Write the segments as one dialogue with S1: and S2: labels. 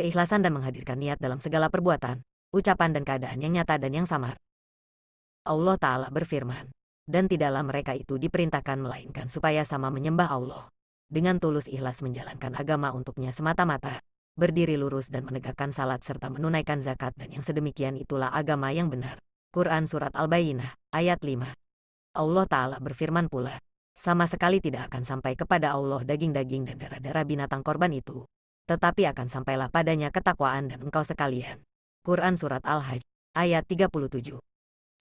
S1: keikhlasan dan menghadirkan niat dalam segala perbuatan, ucapan dan keadaan yang nyata dan yang samar. Allah Ta'ala berfirman, dan tidaklah mereka itu diperintahkan melainkan supaya sama menyembah Allah, dengan tulus ikhlas menjalankan agama untuknya semata-mata, berdiri lurus dan menegakkan salat serta menunaikan zakat, dan yang sedemikian itulah agama yang benar. Quran Surat Al-Bayyinah, ayat 5. Allah Ta'ala berfirman pula, sama sekali tidak akan sampai kepada Allah daging-daging dan darah-darah binatang korban itu, tetapi akan sampailah padanya ketakwaan dan engkau sekalian. Quran Surat Al-Hajj, ayat 37.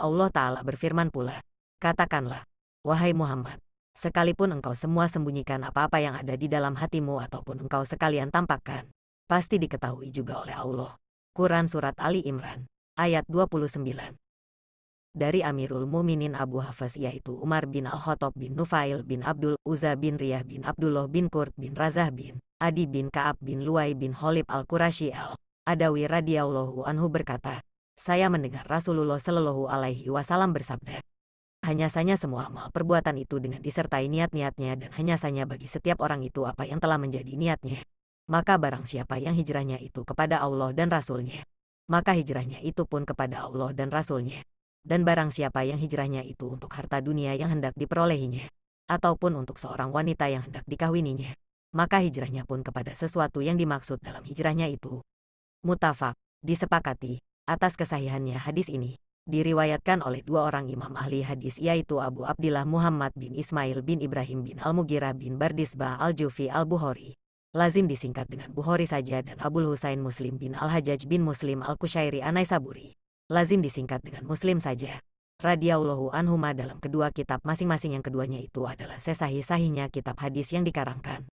S1: Allah Ta'ala berfirman pula, katakanlah, wahai Muhammad, sekalipun engkau semua sembunyikan apa-apa yang ada di dalam hatimu ataupun engkau sekalian tampakkan, pasti diketahui juga oleh Allah. Quran Surat Ali Imran, ayat 29. Dari Amirul Muminin Abu Hafs yaitu Umar bin Al-Khattab bin Nufail bin Abdul Uzza bin Riyah bin Abdullah bin Qurt bin Razah bin Adi bin Ka'ab bin Luwai bin Khalib Al-Qurashi Al-Adawi radhiyallahu anhu berkata, saya mendengar Rasulullah Shallallahu Alaihi Wasallam bersabda, hanya saja semua amal perbuatan itu dengan disertai niat-niatnya dan hanya saja bagi setiap orang itu apa yang telah menjadi niatnya. Maka barang siapa yang hijrahnya itu kepada Allah dan Rasulnya, maka hijrahnya itu pun kepada Allah dan Rasulnya. Dan barang siapa yang hijrahnya itu untuk harta dunia yang hendak diperolehinya, ataupun untuk seorang wanita yang hendak dikahwininya, maka hijrahnya pun kepada sesuatu yang dimaksud dalam hijrahnya itu. Muttafaq, disepakati, atas kesahihannya hadis ini, diriwayatkan oleh dua orang imam ahli hadis yaitu Abu Abdillah Muhammad bin Ismail bin Ibrahim bin Al-Mughirah bin Bardisbah Al-Jufi Al-Bukhari. Lazim disingkat dengan Bukhari saja, dan Abul Husain Muslim bin Al-Hajjaj bin Muslim Al-Kushairi An-Naisaburi. Lazim disingkat dengan Muslim saja. Radhiyallahu anhuma. Dalam kedua kitab masing-masing yang keduanya itu adalah sesahih-sahihnya kitab hadis yang dikarangkan.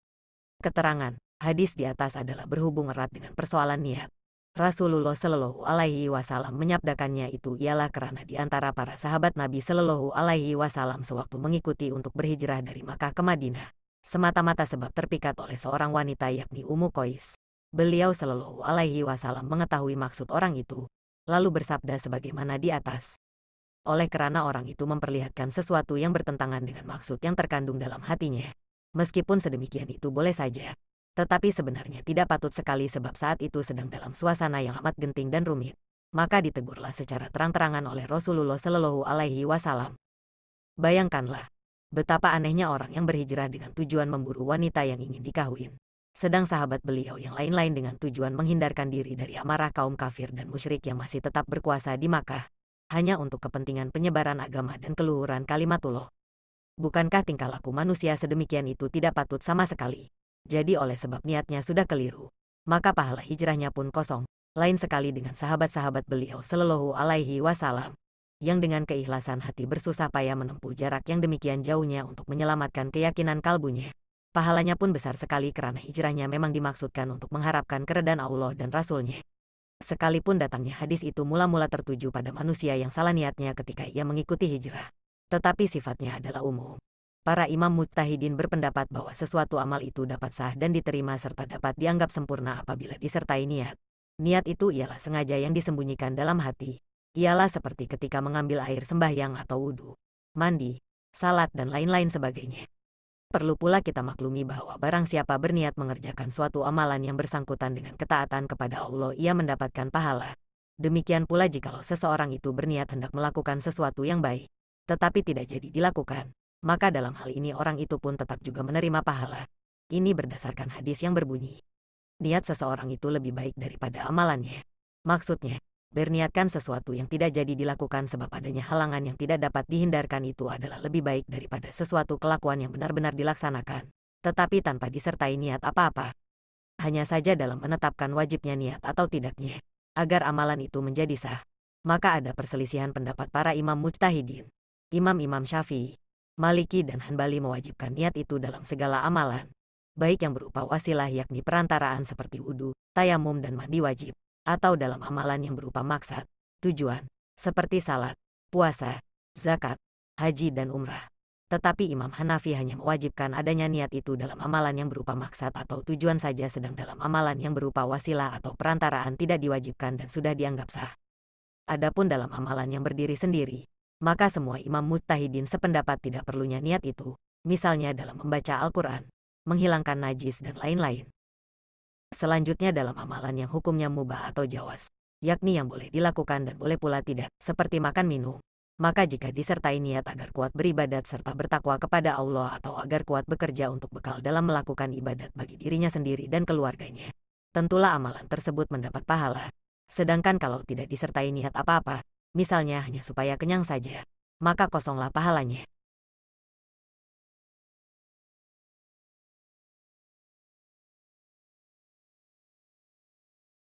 S1: Keterangan hadis di atas adalah berhubung erat dengan persoalan niat. Rasulullah Shallallahu Alaihi Wasallam menyabdakannya itu ialah karena di antara para sahabat Nabi Shallallahu Alaihi Wasallam sewaktu mengikuti untuk berhijrah dari Makkah ke Madinah, semata-mata sebab terpikat oleh seorang wanita yakni Ummu Qais. Beliau Shallallahu Alaihi Wasallam mengetahui maksud orang itu, lalu bersabda sebagaimana di atas. Oleh karena orang itu memperlihatkan sesuatu yang bertentangan dengan maksud yang terkandung dalam hatinya, meskipun sedemikian itu boleh saja, tetapi sebenarnya tidak patut sekali sebab saat itu sedang dalam suasana yang amat genting dan rumit, maka ditegurlah secara terang-terangan oleh Rasulullah Shallallahu Alaihi Wasallam. Bayangkanlah, betapa anehnya orang yang berhijrah dengan tujuan memburu wanita yang ingin dikahwin, sedang sahabat beliau yang lain-lain dengan tujuan menghindarkan diri dari amarah kaum kafir dan musyrik yang masih tetap berkuasa di Makkah, hanya untuk kepentingan penyebaran agama dan keluhuran kalimatullah. Bukankah tingkah laku manusia sedemikian itu tidak patut sama sekali? Jadi oleh sebab niatnya sudah keliru, maka pahala hijrahnya pun kosong. Lain sekali dengan sahabat-sahabat beliau Shallallahu Alaihi Wasallam, yang dengan keikhlasan hati bersusah payah menempuh jarak yang demikian jauhnya untuk menyelamatkan keyakinan kalbunya. Pahalanya pun besar sekali karena hijrahnya memang dimaksudkan untuk mengharapkan keredaan Allah dan Rasulnya. Sekalipun datangnya hadis itu mula-mula tertuju pada manusia yang salah niatnya ketika ia mengikuti hijrah, tetapi sifatnya adalah umum. Para imam mujtahidin berpendapat bahwa sesuatu amal itu dapat sah dan diterima serta dapat dianggap sempurna apabila disertai niat. Niat itu ialah sengaja yang disembunyikan dalam hati. Ialah seperti ketika mengambil air sembahyang atau wudhu, mandi, salat dan lain-lain sebagainya. Perlu pula kita maklumi bahwa barang siapa berniat mengerjakan suatu amalan yang bersangkutan dengan ketaatan kepada Allah, ia mendapatkan pahala. Demikian pula jikalau seseorang itu berniat hendak melakukan sesuatu yang baik, tetapi tidak jadi dilakukan, maka dalam hal ini orang itu pun tetap juga menerima pahala. Ini berdasarkan hadis yang berbunyi, niat seseorang itu lebih baik daripada amalannya. Maksudnya, berniatkan sesuatu yang tidak jadi dilakukan sebab adanya halangan yang tidak dapat dihindarkan itu adalah lebih baik daripada sesuatu kelakuan yang benar-benar dilaksanakan, tetapi tanpa disertai niat apa-apa. Hanya saja dalam menetapkan wajibnya niat atau tidaknya, agar amalan itu menjadi sah. Maka ada perselisihan pendapat para imam mujtahidin. Imam-imam Syafi'i, Maliki dan Hanbali mewajibkan niat itu dalam segala amalan, baik yang berupa wasilah yakni perantaraan seperti wudhu, tayamum dan mandi wajib, atau dalam amalan yang berupa maksad, tujuan, seperti salat, puasa, zakat, haji dan umrah. Tetapi Imam Hanafi hanya mewajibkan adanya niat itu dalam amalan yang berupa maksad atau tujuan saja, sedang dalam amalan yang berupa wasilah atau perantaraan tidak diwajibkan dan sudah dianggap sah. Adapun dalam amalan yang berdiri sendiri, maka semua imam mujtahidin sependapat tidak perlunya niat itu, misalnya dalam membaca Al-Quran, menghilangkan najis dan lain-lain. Selanjutnya dalam amalan yang hukumnya mubah atau jawaz, yakni yang boleh dilakukan dan boleh pula tidak, seperti makan minum. Maka jika disertai niat agar kuat beribadat serta bertakwa kepada Allah atau agar kuat bekerja untuk bekal dalam melakukan ibadat bagi dirinya sendiri dan keluarganya, tentulah amalan tersebut mendapat pahala. Sedangkan kalau tidak disertai niat apa-apa, misalnya hanya supaya kenyang saja, maka kosonglah pahalanya.